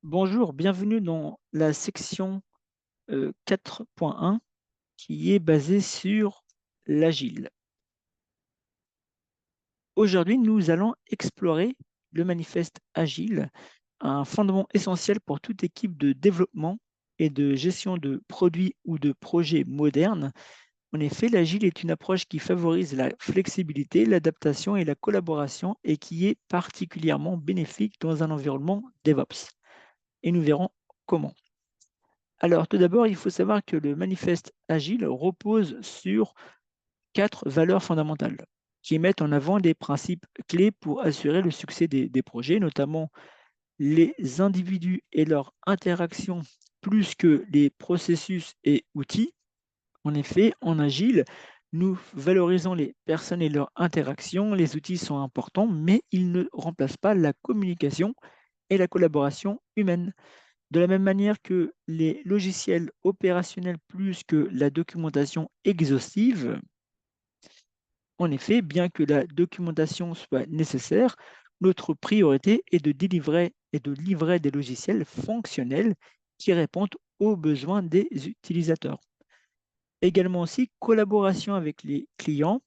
Bonjour, bienvenue dans la section 4.1 qui est basée sur l'agile. Aujourd'hui, nous allons explorer le manifeste agile, un fondement essentiel pour toute équipe de développement et de gestion de produits ou de projets modernes. En effet, l'agile est une approche qui favorise la flexibilité, l'adaptation et la collaboration et qui est particulièrement bénéfique dans un environnement DevOps. Et nous verrons comment. Alors, tout d'abord, il faut savoir que le manifeste agile repose sur 4 valeurs fondamentales qui mettent en avant des principes clés pour assurer le succès des projets, notamment les individus et leurs interactions plus que les processus et outils. En effet, en agile, nous valorisons les personnes et leurs interactions. Les outils sont importants, mais ils ne remplacent pas la communication et la collaboration humaine. De la même manière que les logiciels opérationnels plus que la documentation exhaustive, en effet, bien que la documentation soit nécessaire, notre priorité est de délivrer et de livrer des logiciels fonctionnels qui répondent aux besoins des utilisateurs. Également aussi, collaboration avec les clients,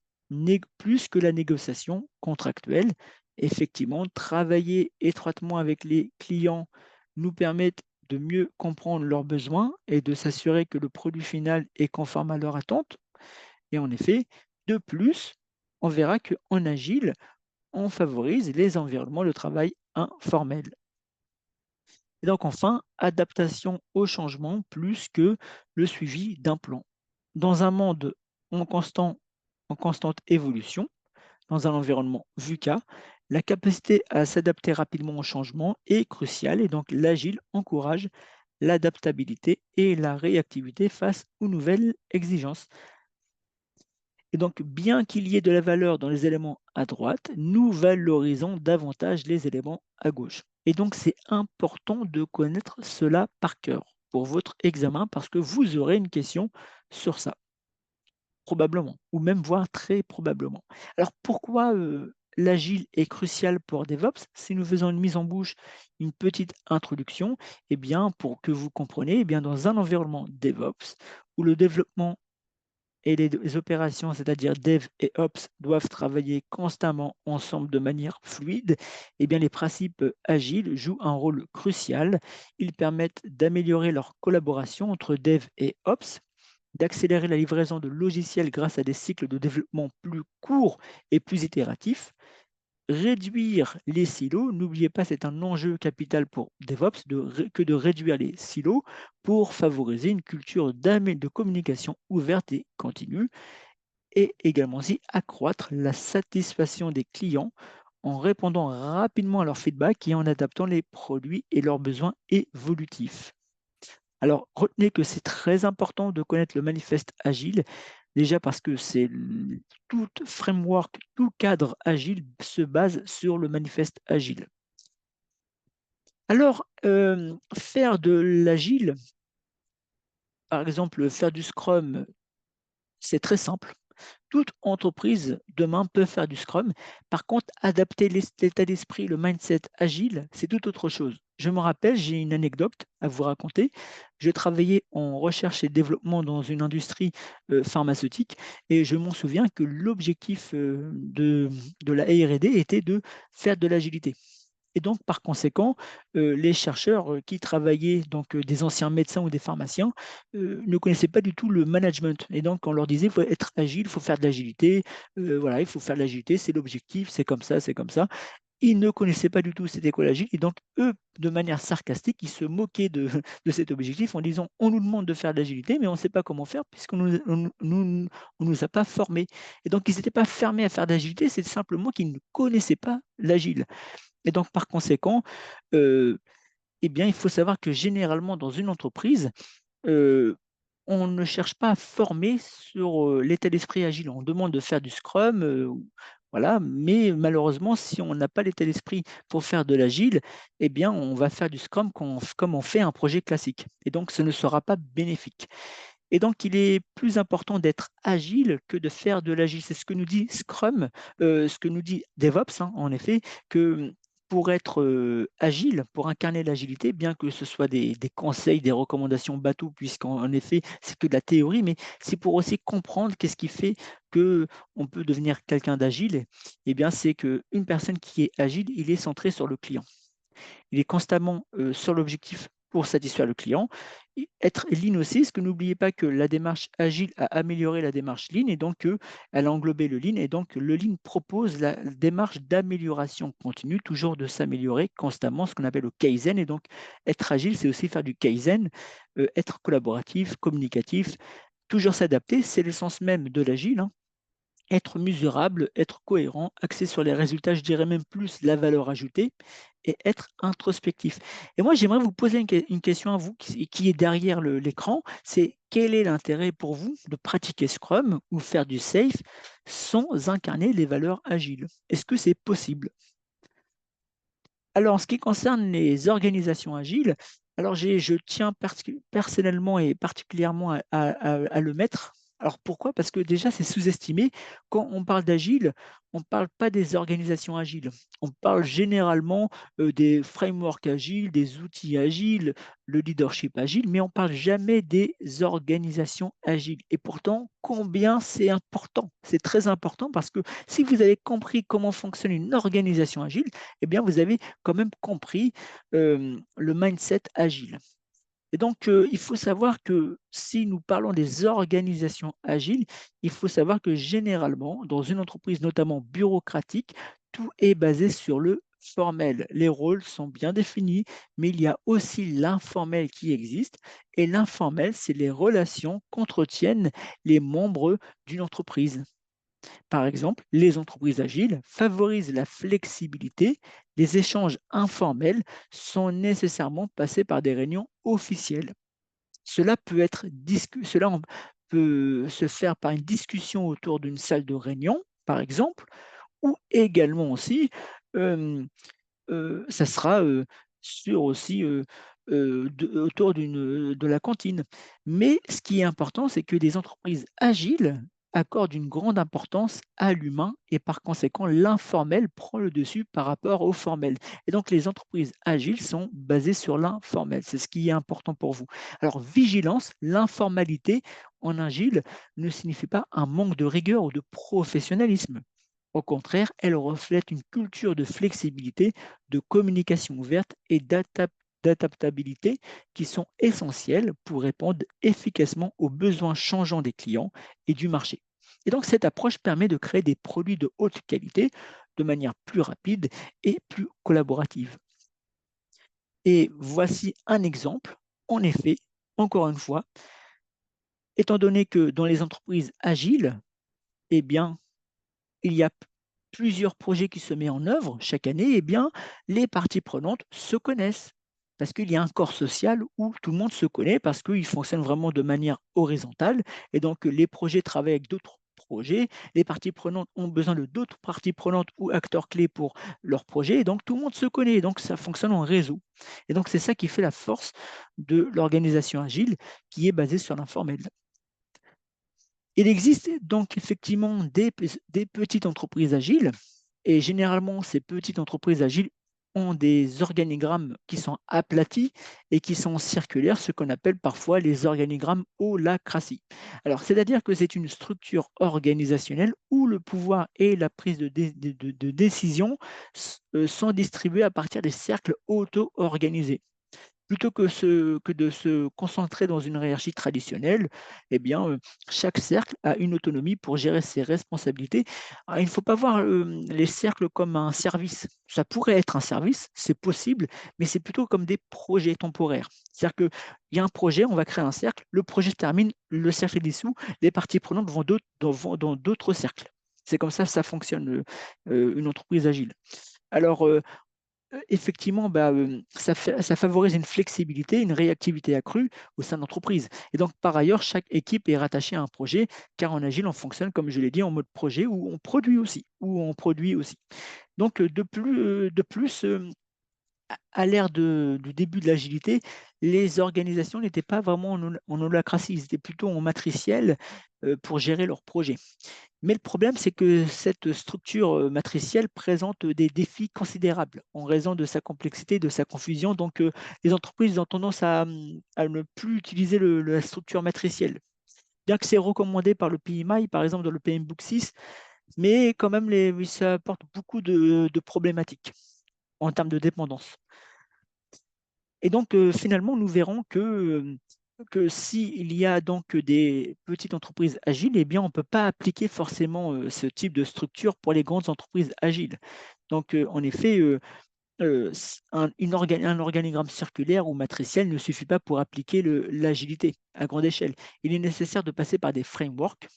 plus que la négociation contractuelle. Effectivement, travailler étroitement avec les clients nous permet de mieux comprendre leurs besoins et de s'assurer que le produit final est conforme à leurs attentes. Et en effet, de plus, on verra qu'en agile, on favorise les environnements de travail informels. Et donc enfin, adaptation au changement plus que le suivi d'un plan. Dans un monde en, en constante évolution, dans un environnement VUCA, la capacité à s'adapter rapidement au changement est cruciale et donc l'agile encourage l'adaptabilité et la réactivité face aux nouvelles exigences. Et donc, bien qu'il y ait de la valeur dans les éléments à droite, nous valorisons davantage les éléments à gauche. Et donc, c'est important de connaître cela par cœur pour votre examen parce que vous aurez une question sur ça, probablement, ou même voire très probablement. Alors, pourquoi l'agile est crucial pour DevOps? Si nous faisons une mise en bouche, une petite introduction, eh bien, pour que vous compreniez, eh bien, dans un environnement DevOps où le développement et les opérations, c'est-à-dire Dev et Ops, doivent travailler constamment ensemble de manière fluide, eh bien, les principes agiles jouent un rôle crucial. Ils permettent d'améliorer leur collaboration entre Dev et Ops, d'accélérer la livraison de logiciels grâce à des cycles de développement plus courts et plus itératifs, réduire les silos. N'oubliez pas, c'est un enjeu capital pour DevOps que de réduire les silos pour favoriser une culture de communication ouverte et continue et également aussi accroître la satisfaction des clients en répondant rapidement à leurs feedbacks et en adaptant les produits et leurs besoins évolutifs. Alors, retenez que c'est très important de connaître le manifeste agile, déjà parce que tout framework, tout cadre agile se base sur le manifeste agile. Alors, faire de l'agile, par exemple, faire du Scrum, c'est très simple. Toute entreprise demain peut faire du Scrum. Par contre, adapter l'état d'esprit, le mindset agile, c'est tout autre chose. Je me rappelle, j'ai une anecdote à vous raconter. Je travaillais en recherche et développement dans une industrie pharmaceutique et je m'en souviens que l'objectif de la R&D était de faire de l'agilité. Et donc, par conséquent, les chercheurs qui travaillaient, donc des anciens médecins ou des pharmaciens, ne connaissaient pas du tout le management. Et donc, on leur disait, il faut être agile, il faut faire de l'agilité, voilà, il faut faire de l'agilité, c'est l'objectif, c'est comme ça, c'est comme ça. Ils ne connaissaient pas du tout c'était quoi l'agile. Et donc, eux, de manière sarcastique, ils se moquaient de cet objectif en disant, on nous demande de faire de l'agilité, mais on ne sait pas comment faire puisqu'on on nous a pas formés. Et donc, ils n'étaient pas fermés à faire de l'agilité, c'est simplement qu'ils ne connaissaient pas l'agile. Et donc, par conséquent, euh, eh bien, il faut savoir que généralement, dans une entreprise, euh, on ne cherche pas à former sur l'état d'esprit agile. On demande de faire du Scrum, voilà, mais malheureusement, si on n'a pas l'état d'esprit pour faire de l'agile, eh bien, on va faire du Scrum comme on fait un projet classique. Et donc, ce ne sera pas bénéfique. Et donc, il est plus important d'être agile que de faire de l'agile. C'est ce que nous dit Scrum, ce que nous dit DevOps, hein, en effet, que pour être agile, pour incarner l'agilité, bien que ce soit des conseils, des recommandations bateau, puisqu'en effet, c'est que de la théorie, mais c'est pour aussi comprendre qu'est-ce qui fait qu'on peut devenir quelqu'un d'agile. Eh bien, c'est qu'une personne qui est agile, il est centré sur le client. Il est constamment sur l'objectif pour satisfaire le client. Et être lean aussi, parce que n'oubliez pas que la démarche agile a amélioré la démarche lean et donc elle a englobé le lean. Et donc le lean propose la démarche d'amélioration continue, toujours de s'améliorer constamment, ce qu'on appelle le kaizen. Et donc être agile, c'est aussi faire du kaizen, être collaboratif, communicatif, toujours s'adapter. C'est le sens même de l'agile, hein. Être mesurable, être cohérent, axé sur les résultats, je dirais même plus la valeur ajoutée, et être introspectif. Et moi, j'aimerais vous poser une question à vous qui est derrière l'écran, c'est quel est l'intérêt pour vous de pratiquer Scrum ou faire du Safe sans incarner les valeurs agiles? Est-ce que c'est possible? Alors, en ce qui concerne les organisations agiles, alors je tiens personnellement et particulièrement à le mettre. Alors pourquoi? Parce que déjà, c'est sous-estimé. Quand on parle d'agile, on ne parle pas des organisations agiles. On parle généralement des frameworks agiles, des outils agiles, le leadership agile, mais on ne parle jamais des organisations agiles. Et pourtant, combien c'est important? C'est très important parce que si vous avez compris comment fonctionne une organisation agile, eh bien, vous avez quand même compris le mindset agile. Et donc, il faut savoir que si nous parlons des organisations agiles, il faut savoir que généralement, dans une entreprise notamment bureaucratique, tout est basé sur le formel. Les rôles sont bien définis, mais il y a aussi l'informel qui existe. Et l'informel, c'est les relations qu'entretiennent les membres d'une entreprise. Par exemple, les entreprises agiles favorisent la flexibilité. Les échanges informels sont nécessairement passés par des réunions officielles. Cela peut se faire par une discussion autour d'une salle de réunion, par exemple, ou également aussi, euh, ça sera sur aussi autour de la cantine. Mais ce qui est important, c'est que les entreprises agiles accordent une grande importance à l'humain et par conséquent, l'informel prend le dessus par rapport au formel. Et donc, les entreprises agiles sont basées sur l'informel. C'est ce qui est important pour vous. Alors, vigilance, l'informalité en agile ne signifie pas un manque de rigueur ou de professionnalisme. Au contraire, elle reflète une culture de flexibilité, de communication ouverte et d'adaptabilité qui sont essentielles pour répondre efficacement aux besoins changeants des clients et du marché. Et donc, cette approche permet de créer des produits de haute qualité de manière plus rapide et plus collaborative. Et voici un exemple. En effet, encore une fois, étant donné que dans les entreprises agiles, eh bien, il y a plusieurs projets qui se mettent en œuvre chaque année, eh bien, les parties prenantes se connaissent. Parce qu'il y a un corps social où tout le monde se connaît, parce qu'il fonctionne vraiment de manière horizontale. Et donc, les projets travaillent avec d'autres projets. Les parties prenantes ont besoin de d'autres parties prenantes ou acteurs clés pour leur projet. Et donc, tout le monde se connaît. Et donc, ça fonctionne en réseau. Et donc, c'est ça qui fait la force de l'organisation agile, qui est basée sur l'informel. Il existe donc effectivement des petites entreprises agiles et généralement ces petites entreprises agiles ont des organigrammes qui sont aplatis et qui sont circulaires, ce qu'on appelle parfois les organigrammes holacratie. Alors, c'est-à-dire que c'est une structure organisationnelle où le pouvoir et la prise de décision sont distribués à partir des cercles auto-organisés. Plutôt que de se concentrer dans une hiérarchie traditionnelle, eh bien, chaque cercle a une autonomie pour gérer ses responsabilités. Ah, il ne faut pas voir les cercles comme un service. Ça pourrait être un service, c'est possible, mais c'est plutôt comme des projets temporaires. C'est-à-dire qu'il y a un projet, on va créer un cercle, le projet se termine, le cercle est dissous, les parties prenantes vont dans d'autres cercles. C'est comme ça fonctionne une entreprise agile. Alors, effectivement, ça favorise une flexibilité, une réactivité accrue au sein de l'entreprise. Et donc, par ailleurs, chaque équipe est rattachée à un projet, car en agile, on fonctionne, comme je l'ai dit, en mode projet où on produit aussi. Donc, de plus à l'ère du début de l'agilité, les organisations n'étaient pas vraiment en holacratie, ils étaient plutôt en matriciel, pour gérer leurs projets. Mais le problème, c'est que cette structure matricielle présente des défis considérables en raison de sa complexité, de sa confusion. Donc, les entreprises ont tendance à ne plus utiliser la structure matricielle. Bien que c'est recommandé par le PMI, par exemple dans le PM Book 6, mais quand même, oui, ça apporte beaucoup de problématiques en termes de dépendance. Et donc, finalement, nous verrons que s'il y a donc des petites entreprises agiles, eh bien, on ne peut pas appliquer forcément ce type de structure pour les grandes entreprises agiles. Donc, en effet, un organigramme circulaire ou matriciel ne suffit pas pour appliquer l'agilité à grande échelle. Il est nécessaire de passer par des frameworks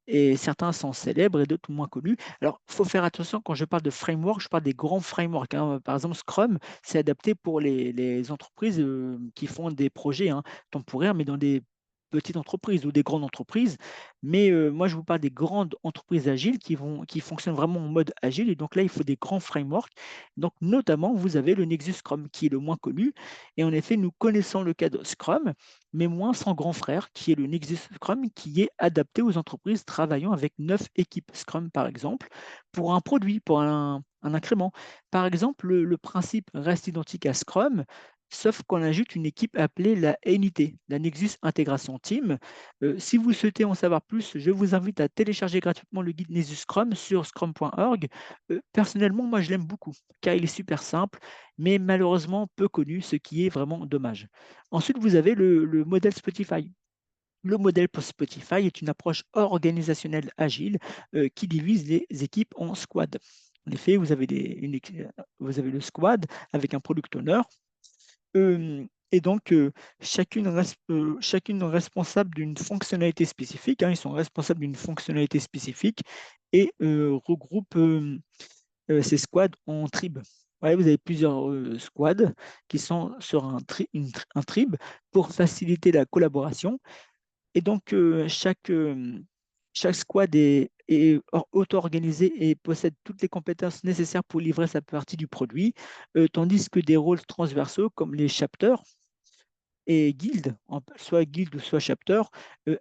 et certains sont célèbres et d'autres moins connus. Alors, il faut faire attention quand je parle de framework, je parle des grands frameworks, hein. Par exemple, Scrum, c'est adapté pour les entreprises qui font des projets, hein, temporaires, mais dans des petites entreprises ou des grandes entreprises. Mais moi, je vous parle des grandes entreprises agiles qui fonctionnent vraiment en mode agile. Et donc là, il faut des grands frameworks. Donc, notamment, vous avez le Nexus Scrum qui est le moins connu. Et en effet, nous connaissons le cas de Scrum, mais moins son grand frère, qui est le Nexus Scrum, qui est adapté aux entreprises travaillant avec 9 équipes Scrum, par exemple, pour un produit, pour un incrément. Par exemple, le principe reste identique à Scrum, sauf qu'on ajoute une équipe appelée la NIT, la Nexus Integration Team. Si vous souhaitez en savoir plus, je vous invite à télécharger gratuitement le guide Nexus Scrum sur scrum.org. Personnellement, moi, je l'aime beaucoup, car il est super simple, mais malheureusement peu connu, ce qui est vraiment dommage. Ensuite, vous avez le modèle Spotify. Le modèle pour Spotify est une approche organisationnelle agile qui divise les équipes en squads. En effet, vous avez le squad avec un product owner. Et donc, chacune responsable d'une fonctionnalité spécifique, hein. Ils sont responsables d'une fonctionnalité spécifique et regroupent ces squads en tribes. Ouais, vous avez plusieurs squads qui sont sur un trib pour faciliter la collaboration. Et donc, chaque squad est auto-organisé et possède toutes les compétences nécessaires pour livrer sa partie du produit, tandis que des rôles transversaux comme les chapters et guildes, soit guild ou soit chapter,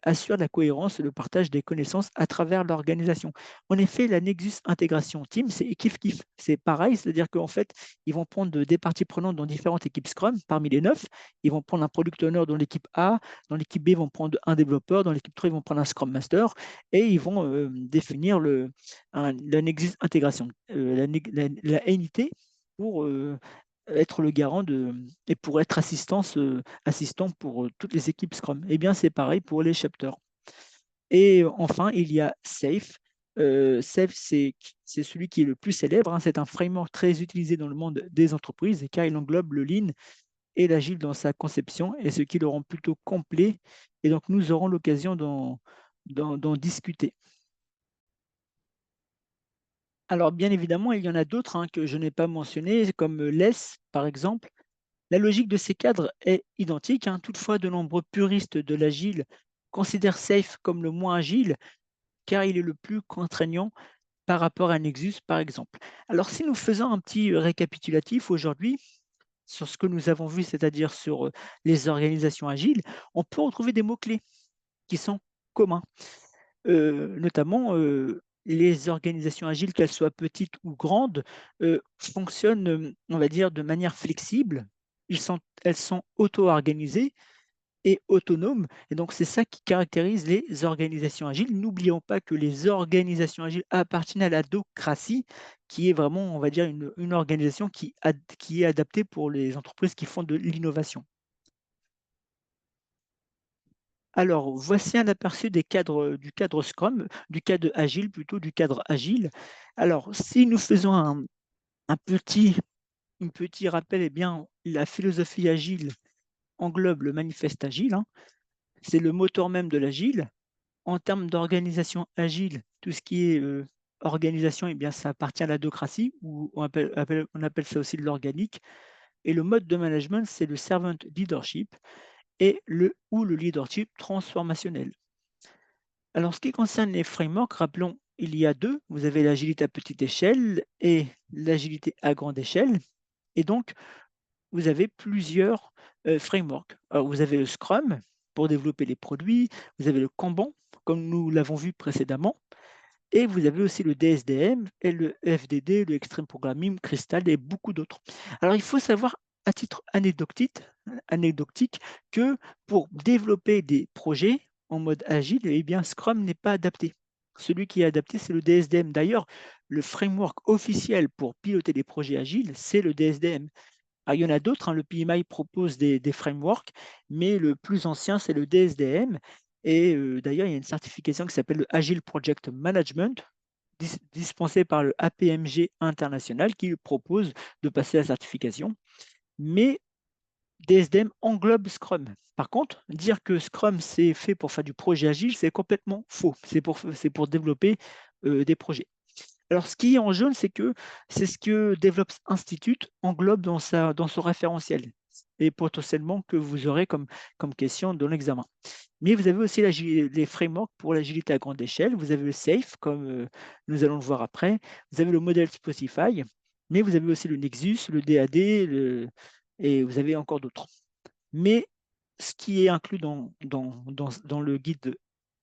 assurent la cohérence et le partage des connaissances à travers l'organisation. En effet, la Nexus Intégration Team, c'est kiff-kiff. C'est pareil, c'est-à-dire qu'en fait, ils vont prendre des parties prenantes dans différentes équipes Scrum, parmi les 9. Ils vont prendre un product owner dans l'équipe A, dans l'équipe B, ils vont prendre un développeur, dans l'équipe 3, ils vont prendre un Scrum Master, et ils vont définir la Nexus Intégration, la NIT, pour être le garant et pour être assistant pour toutes les équipes Scrum. Eh bien, c'est pareil pour les chapters. Et enfin, il y a Safe. Safe, c'est celui qui est le plus célèbre, hein. C'est un framework très utilisé dans le monde des entreprises car il englobe le Lean et l'Agile dans sa conception et ce qui le rend plutôt complet. Et donc, nous aurons l'occasion d'en discuter. Alors, bien évidemment, il y en a d'autres, hein, que je n'ai pas mentionné, comme LESS, par exemple. La logique de ces cadres est identique, hein. Toutefois, de nombreux puristes de l'agile considèrent Safe comme le moins agile car il est le plus contraignant par rapport à Nexus, par exemple. Alors, si nous faisons un petit récapitulatif aujourd'hui sur ce que nous avons vu, c'est-à-dire sur les organisations agiles, on peut retrouver des mots-clés qui sont communs. Notamment, les organisations agiles, qu'elles soient petites ou grandes, fonctionnent, on va dire, de manière flexible. Elles sont auto-organisées et autonomes. Et donc, c'est ça qui caractérise les organisations agiles. N'oublions pas que les organisations agiles appartiennent à la docratie, qui est vraiment, on va dire, une organisation qui est adaptée pour les entreprises qui font de l'innovation. Alors, voici un aperçu du cadre Scrum, du cadre Agile plutôt, du cadre Agile. Alors, si nous faisons un petit rappel, eh bien, la philosophie Agile englobe le manifeste Agile, hein. C'est le moteur même de l'Agile. En termes d'organisation Agile, tout ce qui est organisation, eh bien, ça appartient à la docratie, ou on appelle ça aussi de l'organique. Et le mode de management, c'est le servant leadership ou le leadership transformationnel. Alors, ce qui concerne les frameworks, rappelons, il y a deux. Vous avez l'agilité à petite échelle et l'agilité à grande échelle. Et donc, vous avez plusieurs frameworks. Alors, vous avez le Scrum pour développer les produits. Vous avez le Kanban comme nous l'avons vu précédemment. Et vous avez aussi le DSDM et le FDD, le Extreme Programming, Crystal et beaucoup d'autres. Alors, il faut savoir à titre anecdotique que pour développer des projets en mode agile, eh bien, Scrum n'est pas adapté. Celui qui est adapté, c'est le DSDM. D'ailleurs, le framework officiel pour piloter des projets agiles, c'est le DSDM. Alors, il y en a d'autres, hein, le PMI propose des frameworks, mais le plus ancien, c'est le DSDM. Et d'ailleurs, il y a une certification qui s'appelle le Agile Project Management, dispensée par le APMG International, qui propose de passer la certification. Mais DSDM englobe Scrum. Par contre, dire que Scrum, c'est fait pour faire du projet agile, c'est complètement faux. C'est pour développer des projets. Alors, ce qui est en jaune, c'est ce que DevOps Institute englobe dans son référentiel et potentiellement que vous aurez comme question dans l'examen. Mais vous avez aussi les frameworks pour l'agilité à grande échelle. Vous avez le SAFe, comme nous allons le voir après. Vous avez le modèle Spotify, mais vous avez aussi le Nexus, le DAD, et vous avez encore d'autres. Mais ce qui est inclus dans le guide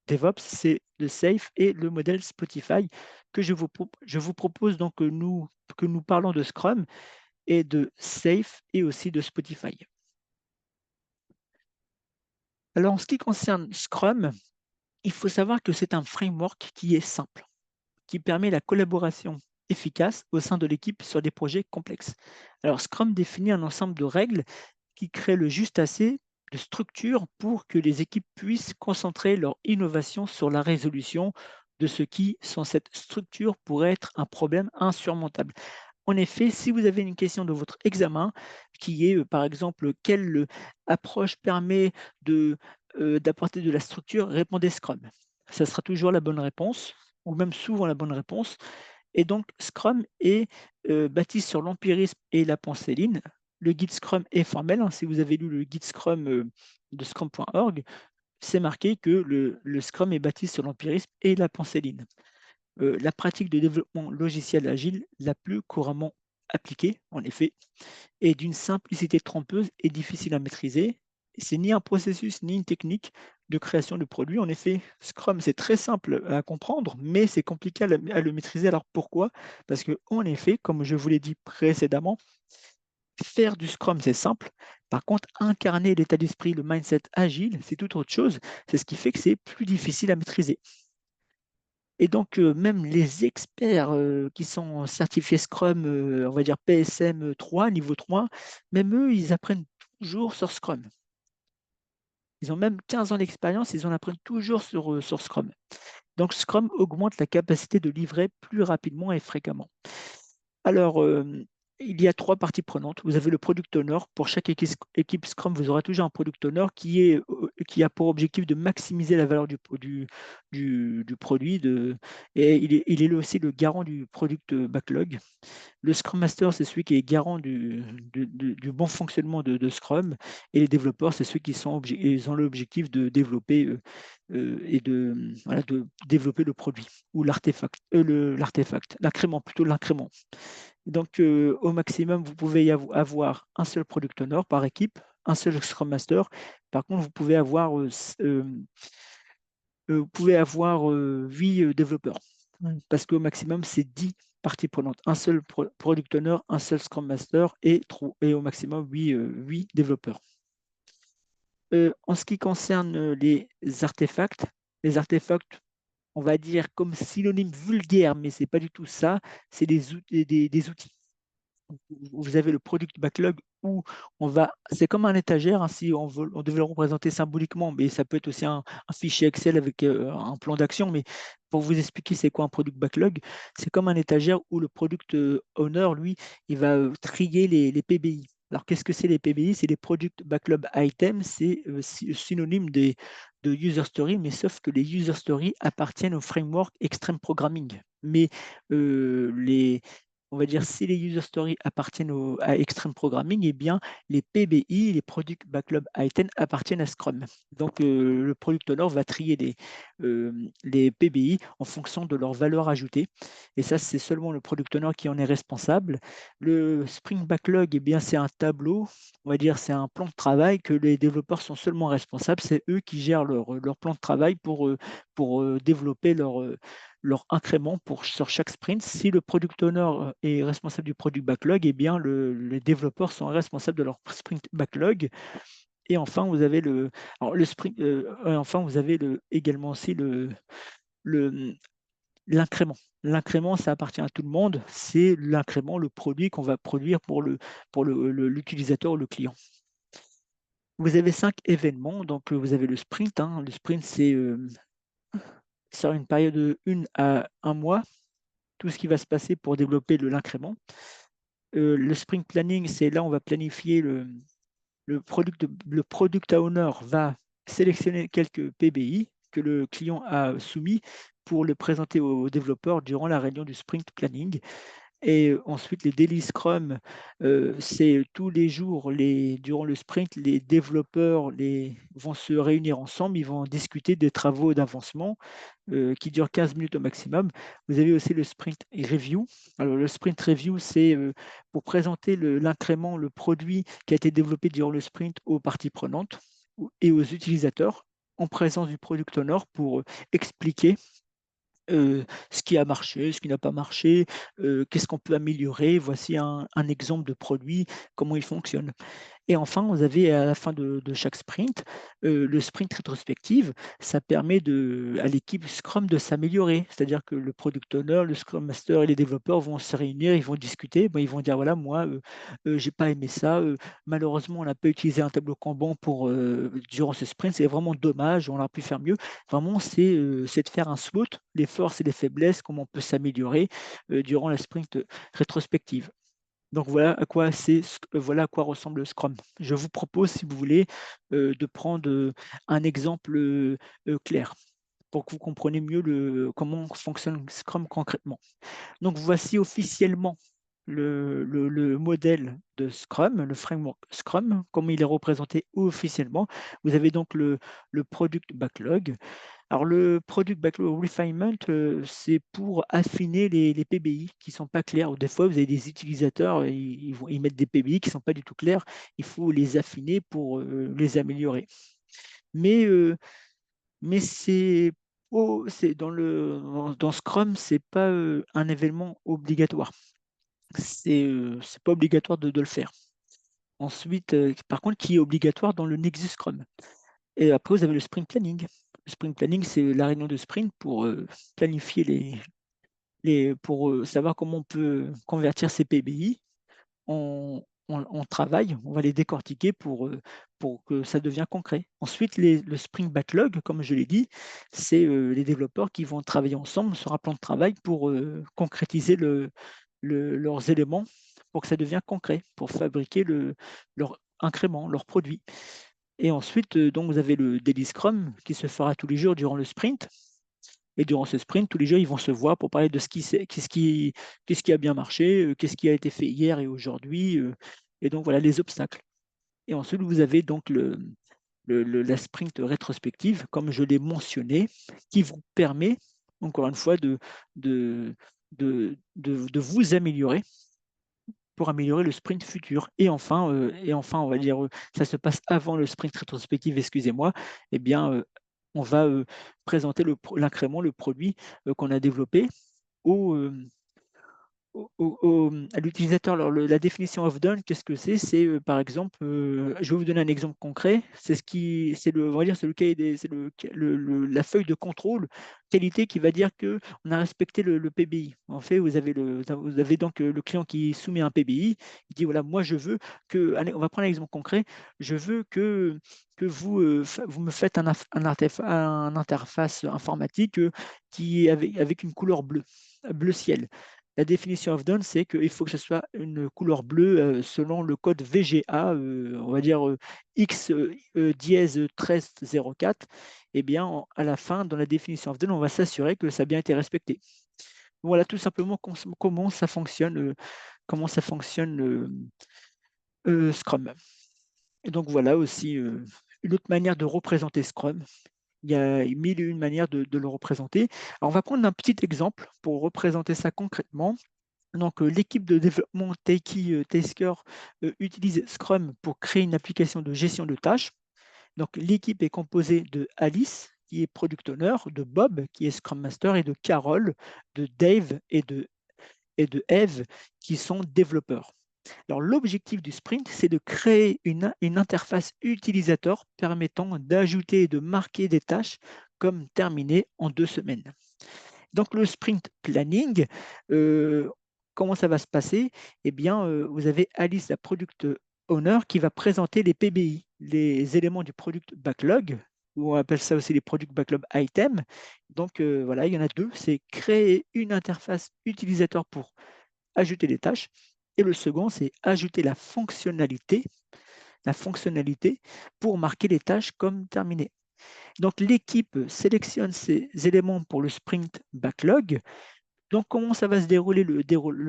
DevOps, c'est le SAFe et le modèle Spotify que je vous propose donc que nous parlons de Scrum et de SAFe et aussi de Spotify. Alors, en ce qui concerne Scrum, il faut savoir que c'est un framework qui est simple, qui permet la collaboration efficace au sein de l'équipe sur des projets complexes. Alors, Scrum définit un ensemble de règles qui crée le juste assez de structure pour que les équipes puissent concentrer leur innovation sur la résolution de ce qui, sans cette structure, pourrait être un problème insurmontable. En effet, si vous avez une question de votre examen qui est, par exemple, quelle approche permet d'apporter de la structure, répondez Scrum. Ça sera toujours la bonne réponse, ou même souvent la bonne réponse. Et donc, Scrum est bâti sur l'empirisme et la pensée lean. Le guide Scrum est formel, hein. Si vous avez lu le guide Scrum de scrum.org, c'est marqué que le Scrum est bâti sur l'empirisme et la pensée lean. La pratique de développement logiciel agile la plus couramment appliquée, en effet, est d'une simplicité trompeuse et difficile à maîtriser. C'est ni un processus ni une technique de création de produits. En effet, Scrum, c'est très simple à comprendre, mais c'est compliqué à le maîtriser. Alors pourquoi? Parce que, en effet, comme je vous l'ai dit précédemment, faire du Scrum, c'est simple. Par contre, incarner l'état d'esprit, le mindset agile, c'est tout autre chose. C'est ce qui fait que c'est plus difficile à maîtriser. Et donc, même les experts qui sont certifiés Scrum, on va dire PSM 3, niveau 3, même eux, ils apprennent toujours sur Scrum. Ils ont même 15 ans d'expérience, ils en apprennent toujours sur Scrum. Donc, Scrum augmente la capacité de livrer plus rapidement et fréquemment. Alors, il y a trois parties prenantes. Vous avez le product owner. Pour chaque équipe Scrum, vous aurez toujours un product owner qui a pour objectif de maximiser la valeur du produit. Et il est aussi le garant du product backlog. Le Scrum Master, c'est celui qui est garant du bon fonctionnement de Scrum. Et les développeurs, c'est ceux qui ils ont l'objectif de développer voilà, de développer le produit ou l'incrément, plutôt l'incrément. Donc, au maximum, vous pouvez avoir un seul product owner par équipe, un seul Scrum Master. Par contre, vous pouvez avoir 8 développeurs parce qu'au maximum, c'est 10 parties prenantes. Un seul product owner, un seul Scrum Master et au maximum 8 développeurs. En ce qui concerne les artefacts, on va dire comme synonyme vulgaire, mais ce n'est pas du tout ça, c'est des outils. Vous avez le product backlog où c'est comme un étagère, hein, si on devait le représenter symboliquement, mais ça peut être aussi un fichier Excel avec un plan d'action. Mais pour vous expliquer c'est quoi un product backlog, c'est comme un étagère où le product owner, lui, il va trier les PBI. Alors, qu'est-ce que c'est les PBI? C'est les Product Backlog Items, c'est synonyme de user story, mais sauf que les user stories appartiennent au framework Extreme Programming. Mais on va dire, si les user stories appartiennent à Extreme Programming, eh bien, les PBI, les Product Backlog Items, appartiennent à Scrum. Donc, le Product Owner va trier les PBI en fonction de leur valeur ajoutée. Et ça, c'est seulement le Product Owner qui en est responsable. Le Spring Backlog, eh bien, c'est un tableau, on va dire, c'est un plan de travail que les développeurs sont seulement responsables. C'est eux qui gèrent leur plan de travail pour pour développer leur incrément sur chaque sprint. Si le product owner est responsable du product backlog, eh bien les développeurs sont responsables de leur sprint backlog. Et enfin, vous avez vous avez également aussi l'incrément. L'incrément, ça appartient à tout le monde. C'est l'incrément, le produit qu'on va produire pour l'utilisateur ou le client. Vous avez 5 événements. Donc, vous avez le sprint, hein. Le sprint, c'est sur une période de 1 à 1 mois, tout ce qui va se passer pour développer l'incrément. Le sprint planning, c'est là, on va planifier le product owner va sélectionner quelques PBI que le client a soumis pour le présenter aux développeurs durant la réunion du sprint planning. Et ensuite, les daily scrum, c'est tous les jours, durant le sprint, les développeurs vont se réunir ensemble, ils vont discuter des travaux d'avancement qui durent 15 minutes au maximum. Vous avez aussi le sprint review. Alors, le sprint review, c'est pour présenter l'incrément, le produit qui a été développé durant le sprint aux parties prenantes et aux utilisateurs en présence du product owner pour expliquer ce qui a marché, ce qui n'a pas marché, qu'est-ce qu'on peut améliorer. Voici un exemple de produit, comment il fonctionne. Et enfin, vous avez à la fin de chaque sprint, le sprint rétrospective. Ça permet à l'équipe Scrum de s'améliorer. C'est-à-dire que le product owner, le Scrum Master et les développeurs vont se réunir, ils vont discuter. Bon, ils vont dire, voilà, moi, j'ai pas aimé ça. Malheureusement, on n'a pas utilisé un tableau Kanban durant ce sprint. C'est vraiment dommage, on aurait pu faire mieux. Vraiment, c'est de faire un SWOT, les forces et les faiblesses, comment on peut s'améliorer durant la sprint rétrospective. Donc voilà à quoi ressemble le Scrum. Je vous propose, si vous voulez, de prendre un exemple clair pour que vous compreniez mieux comment fonctionne Scrum concrètement. Donc voici officiellement le modèle de Scrum, le framework Scrum, comme il est représenté officiellement. Vous avez donc le product backlog. Alors, le Product Backlog Refinement, c'est pour affiner les PBI qui ne sont pas clairs. Ou des fois, vous avez des utilisateurs, ils mettent des PBI qui ne sont pas du tout clairs. Il faut les affiner pour les améliorer. Mais, c'est dans Scrum, ce n'est pas un événement obligatoire. C'est pas obligatoire de le faire. Ensuite, par contre, qui est obligatoire dans le Nexus Scrum. Et après, vous avez le sprint planning. Le sprint planning, c'est la réunion de sprint pour planifier pour savoir comment on peut convertir ces PBI en travail. On va les décortiquer pour que ça devienne concret. Ensuite, le sprint backlog, comme je l'ai dit, c'est les développeurs qui vont travailler ensemble sur un plan de travail pour concrétiser leurs éléments pour que ça devienne concret, pour fabriquer leur incrément, leur produit. Et ensuite, donc vous avez le daily scrum qui se fera tous les jours durant le sprint. Et durant ce sprint, tous les jours, ils vont se voir pour parler de qu'est-ce qui a bien marché, qu'est-ce qui a été fait hier et aujourd'hui, et donc voilà les obstacles. Et ensuite, vous avez donc la sprint rétrospective, comme je l'ai mentionné, qui vous permet, encore une fois, de vous améliorer pour améliorer le sprint futur. Et enfin, on va dire, ça se passe avant le sprint rétrospective, excusez-moi, eh bien, on va présenter l'incrément, le produit qu'on a développé au, à l'utilisateur. Alors, la définition of done, qu'est-ce que c'est? C'est par exemple, je vais vous donner un exemple concret. On va dire, c'est le cahier c'est la feuille de contrôle qualité qui va dire que on a respecté le PBI. En fait, vous avez donc le client qui soumet un PBI. Il dit voilà, moi je veux allez, on va prendre un exemple concret. Je veux que vous me faites un interface informatique qui avec une couleur bleu ciel. La définition of done, c'est qu'il faut que ce soit une couleur bleue selon le code VGA, on va dire X dièse 1304. Eh bien, à la fin, dans la définition of done, on va s'assurer que ça a bien été respecté. Voilà tout simplement comment ça fonctionne, Scrum. Et donc voilà aussi une autre manière de représenter Scrum. Il y a mille et une manières de le représenter. Alors, on va prendre un petit exemple pour représenter ça concrètement. Donc, l'équipe de développement Tasker utilise Scrum pour créer une application de gestion de tâches. Donc, l'équipe est composée de Alice, qui est Product Owner, de Bob, qui est Scrum Master, et de Carol, de Dave et de Eve, qui sont développeurs. Alors, l'objectif du sprint, c'est de créer une interface utilisateur permettant d'ajouter et de marquer des tâches comme terminées en 2 semaines. Donc, le sprint planning, comment ça va se passer? Eh bien, vous avez Alice, la product owner, qui va présenter les PBI, les éléments du product backlog, ou on appelle ça aussi les product backlog items. Donc, voilà, il y en a deux. C'est créer une interface utilisateur pour ajouter des tâches. Et le second, c'est ajouter la fonctionnalité pour marquer les tâches comme terminées. Donc, l'équipe sélectionne ces éléments pour le sprint backlog. Donc, comment ça va se dérouler le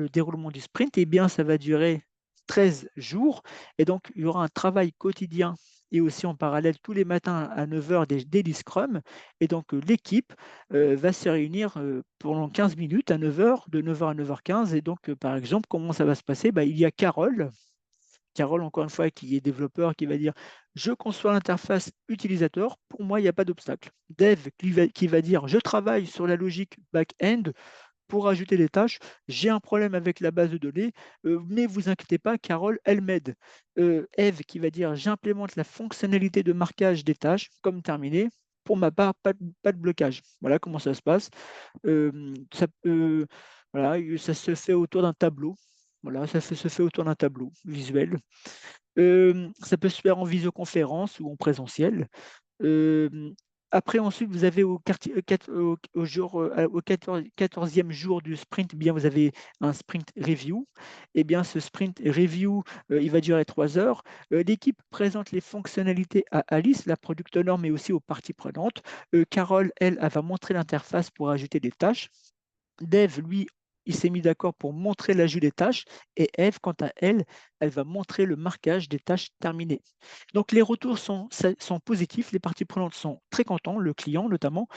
déroulement du sprint? Eh bien, ça va durer 13 jours. Et donc, il y aura un travail quotidien et aussi en parallèle tous les matins à 9 heures des daily scrum. Et donc, l'équipe va se réunir pendant 15 minutes à 9 heures, de 9 heures à 9h15. Et donc, par exemple, comment ça va se passer? Il y a Carole, encore une fois, qui est développeur, qui va dire: je conçois l'interface utilisateur, pour moi, il n'y a pas d'obstacle. Dev qui va dire: je travaille sur la logique back-end pour ajouter des tâches, j'ai un problème avec la base de données, mais vous inquiétez pas, Carole, elle m'aide. Eve qui va dire: j'implémente la fonctionnalité de marquage des tâches comme terminé. Pour ma part, pas de blocage. Voilà comment ça se passe. Voilà, ça se fait autour d'un tableau. Voilà, se fait autour d'un tableau visuel. Ça peut se faire en visioconférence ou en présentiel. Euh, Après, ensuite, vous avez au 14e jour du sprint, eh bien, vous avez un sprint review. Eh bien, ce sprint review, il va durer 3 heures. L'équipe présente les fonctionnalités à Alice, la product owner, mais aussi aux parties prenantes. Carole, elle va montrer l'interface pour ajouter des tâches. Dev, lui, il s'est mis d'accord pour montrer l'ajout des tâches et Eve, quant à elle, elle va montrer le marquage des tâches terminées. Donc les retours sont positifs, les parties prenantes sont très contents, le client notamment.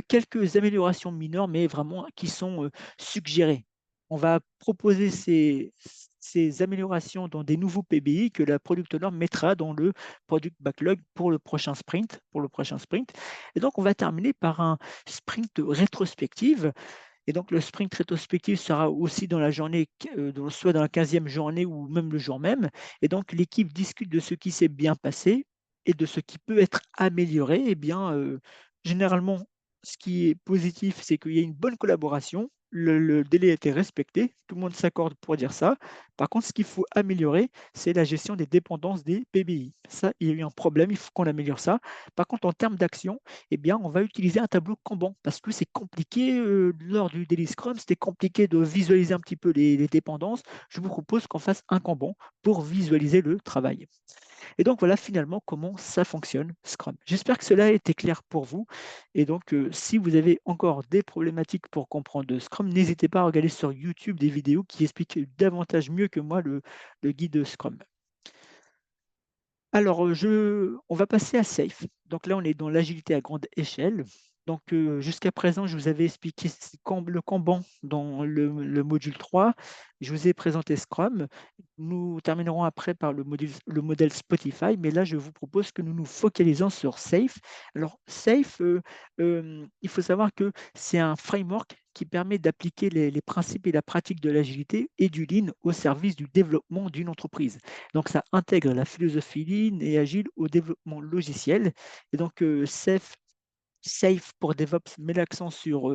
Quelques améliorations mineures, mais vraiment qui sont suggérées. On va proposer ces améliorations dans des nouveaux PBI que la product owner mettra dans le product backlog pour le prochain sprint. Et donc on va terminer par un sprint rétrospective. Et donc, le sprint rétrospectif sera aussi dans la journée, soit dans la 15e journée ou même le jour même. Et donc, l'équipe discute de ce qui s'est bien passé et de ce qui peut être amélioré. Eh bien, généralement, ce qui est positif, c'est qu'il y a une bonne collaboration. Le délai a été respecté. Tout le monde s'accorde pour dire ça. Par contre, ce qu'il faut améliorer, c'est la gestion des dépendances des PBI. Ça, il y a eu un problème. Il faut qu'on améliore ça. Par contre, en termes d'action, eh bien, on va utiliser un tableau Kanban parce que c'est compliqué lors du Daily Scrum, c'était compliqué de visualiser un petit peu les dépendances. Je vous propose qu'on fasse un Kanban pour visualiser le travail. Et donc, voilà finalement comment ça fonctionne, Scrum. J'espère que cela a été clair pour vous. Et donc, si vous avez encore des problématiques pour comprendre Scrum, n'hésitez pas à regarder sur YouTube des vidéos qui expliquent davantage mieux que moi le guide Scrum. Alors, on va passer à Safe. Donc là, on est dans l'agilité à grande échelle. Donc, jusqu'à présent, je vous avais expliqué le Kanban dans le module 3. Je vous ai présenté Scrum. Nous terminerons après par le modèle Spotify, mais là, je vous propose que nous nous focalisons sur Safe. Alors, Safe, il faut savoir que c'est un framework qui permet d'appliquer les principes et la pratique de l'agilité et du Lean au service du développement d'une entreprise. Donc, ça intègre la philosophie Lean et Agile au développement logiciel. Et donc, Safe pour DevOps met l'accent sur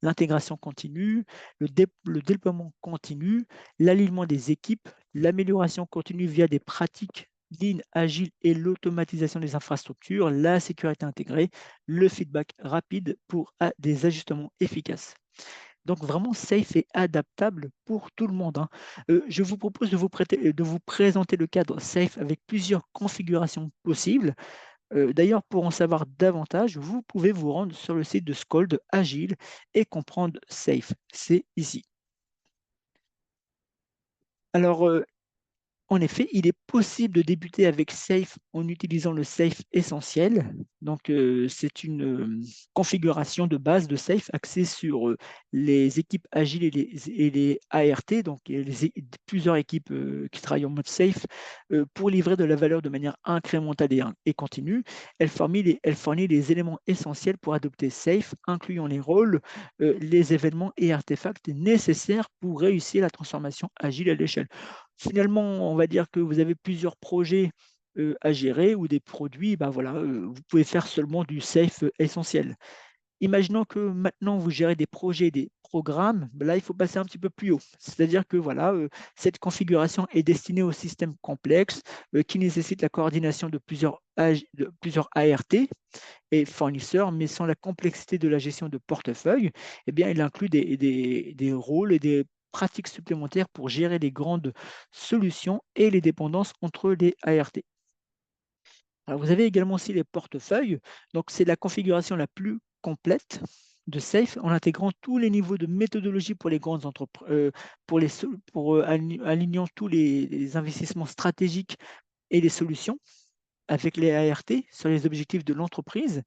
l'intégration continue, le déploiement continu, l'alignement des équipes, l'amélioration continue via des pratiques Lean, Agile et l'automatisation des infrastructures, la sécurité intégrée, le feedback rapide pour des ajustements efficaces. Donc vraiment, Safe est adaptable pour tout le monde, hein. Je vous propose de vous présenter le cadre Safe avec plusieurs configurations possibles. D'ailleurs, pour en savoir davantage, vous pouvez vous rendre sur le site de Scold Agile et comprendre Safe. C'est ici. Alors, En effet, il est possible de débuter avec Safe en utilisant le Safe essentiel. Donc, c'est une configuration de base de Safe axée sur les équipes agiles et les ART, donc plusieurs équipes qui travaillent en mode Safe pour livrer de la valeur de manière incrémentale et continue. Elle fournit les éléments essentiels pour adopter Safe, incluant les rôles, les événements et artefacts nécessaires pour réussir la transformation agile à l'échelle. Finalement, on va dire que vous avez plusieurs projets à gérer ou des produits, ben voilà, vous pouvez faire seulement du safe essentiel. Imaginons que maintenant vous gérez des projets, des programmes, ben là il faut passer un petit peu plus haut. C'est-à-dire que voilà, cette configuration est destinée aux systèmes complexes qui nécessitent la coordination de plusieurs ART et fournisseurs, mais sans la complexité de la gestion de portefeuille, eh bien, il inclut des rôles et des pratiques supplémentaires pour gérer les grandes solutions et les dépendances entre les ART. Alors, vous avez également aussi les portefeuilles. Donc, c'est la configuration la plus complète de Safe en intégrant tous les niveaux de méthodologie pour les grandes entreprises, alignant tous les investissements stratégiques et les solutions avec les ART sur les objectifs de l'entreprise.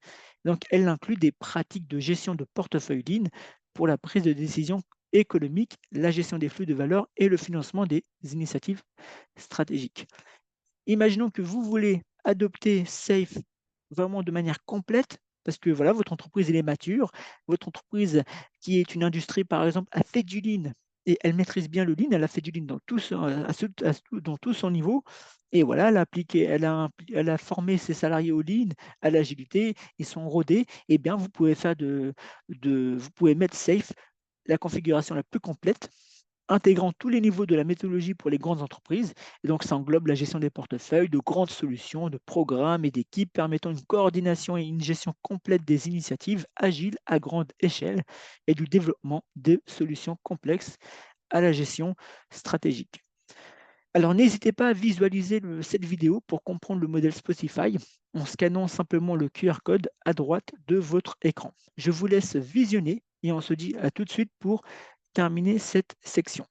Donc, elle inclut des pratiques de gestion de portefeuille ligne pour la prise de décision économique, la gestion des flux de valeur et le financement des initiatives stratégiques. Imaginons que vous voulez adopter Safe vraiment de manière complète, parce que voilà, votre entreprise elle est mature, votre entreprise qui est une industrie par exemple a fait du lean et elle maîtrise bien le lean, elle a fait du lean dans tout son niveau. Et voilà, elle a appliqué, elle a formé ses salariés au lean, à l'agilité, ils sont rodés. Et bien, vous pouvez mettre Safe, la configuration la plus complète, intégrant tous les niveaux de la méthodologie pour les grandes entreprises. Et donc, ça englobe la gestion des portefeuilles, de grandes solutions, de programmes et d'équipes permettant une coordination et une gestion complète des initiatives agiles à grande échelle et du développement de solutions complexes à la gestion stratégique. Alors, n'hésitez pas à visualiser cette vidéo pour comprendre le modèle Spotify en scannant simplement le QR code à droite de votre écran. Je vous laisse visionner et on se dit à tout de suite pour terminer cette section.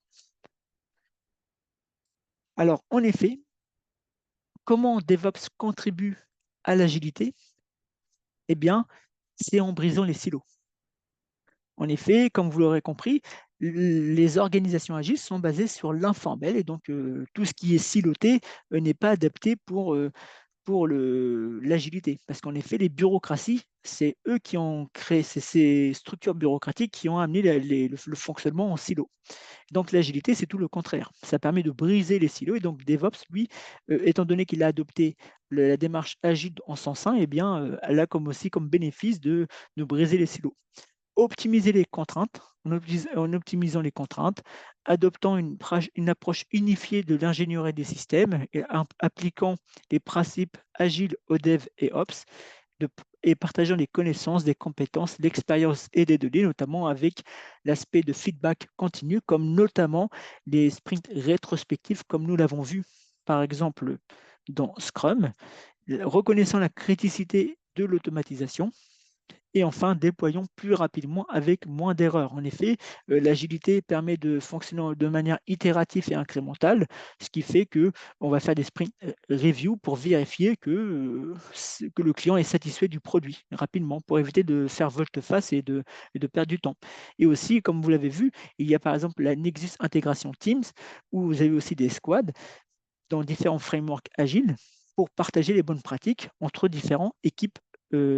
Alors, en effet, comment DevOps contribue à l'agilité? Eh bien, c'est en brisant les silos. En effet, comme vous l'aurez compris, les organisations agiles sont basées sur l'informel et donc tout ce qui est siloté n'est pas adapté pour l'agilité. Parce qu'en effet, les bureaucraties, c'est eux qui ont créé ces structures bureaucratiques qui ont amené le fonctionnement en silo. Donc l'agilité, c'est tout le contraire. Ça permet de briser les silos. Et donc DevOps, lui, étant donné qu'il a adopté la démarche agile en sens 1, eh bien, elle a aussi comme bénéfice de briser les silos. Optimiser les contraintes, en optimisant les contraintes, adoptant une approche unifiée de l'ingénierie des systèmes et appliquant les principes agiles au dev et ops, et partageant les connaissances, des compétences, l'expérience et des données, notamment avec l'aspect de feedback continu, comme notamment les sprints rétrospectifs, comme nous l'avons vu par exemple dans Scrum, reconnaissant la criticité de l'automatisation et enfin, déployons plus rapidement avec moins d'erreurs. En effet, l'agilité permet de fonctionner de manière itérative et incrémentale, ce qui fait qu'on va faire des sprint review pour vérifier que le client est satisfait du produit rapidement, pour éviter de faire volte-face et de perdre du temps. Et aussi, comme vous l'avez vu, il y a par exemple la Nexus Intégration Teams, où vous avez aussi des squads dans différents frameworks agiles pour partager les bonnes pratiques entre différentes équipes,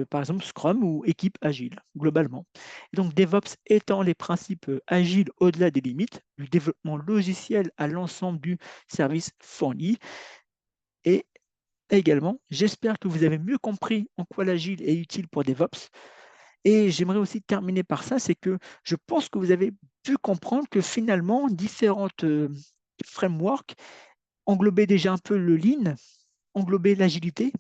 par exemple Scrum ou équipe agile, globalement. Et donc, DevOps étend les principes agiles au-delà des limites du développement logiciel à l'ensemble du service fourni. Et également, j'espère que vous avez mieux compris en quoi l'agile est utile pour DevOps. Et j'aimerais aussi terminer par ça, c'est que je pense que vous avez pu comprendre que finalement, différentes frameworks englobaient déjà un peu le lean, englobaient l'agilité,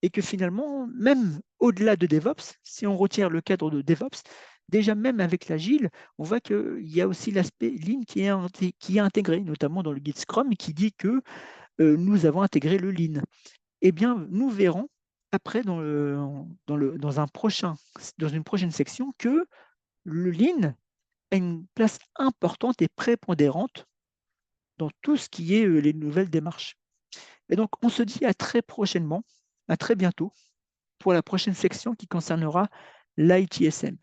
et que finalement, même au-delà de DevOps, si on retire le cadre de DevOps, déjà même avec l'agile, on voit qu'il y a aussi l'aspect Lean qui est intégré, notamment dans le guide Scrum, qui dit que nous avons intégré le Lean. Eh bien, nous verrons après dans une prochaine section que le Lean a une place importante et prépondérante dans tout ce qui est les nouvelles démarches. Et donc, on se dit à très prochainement, à très bientôt, pour la prochaine section qui concernera l'ITSM.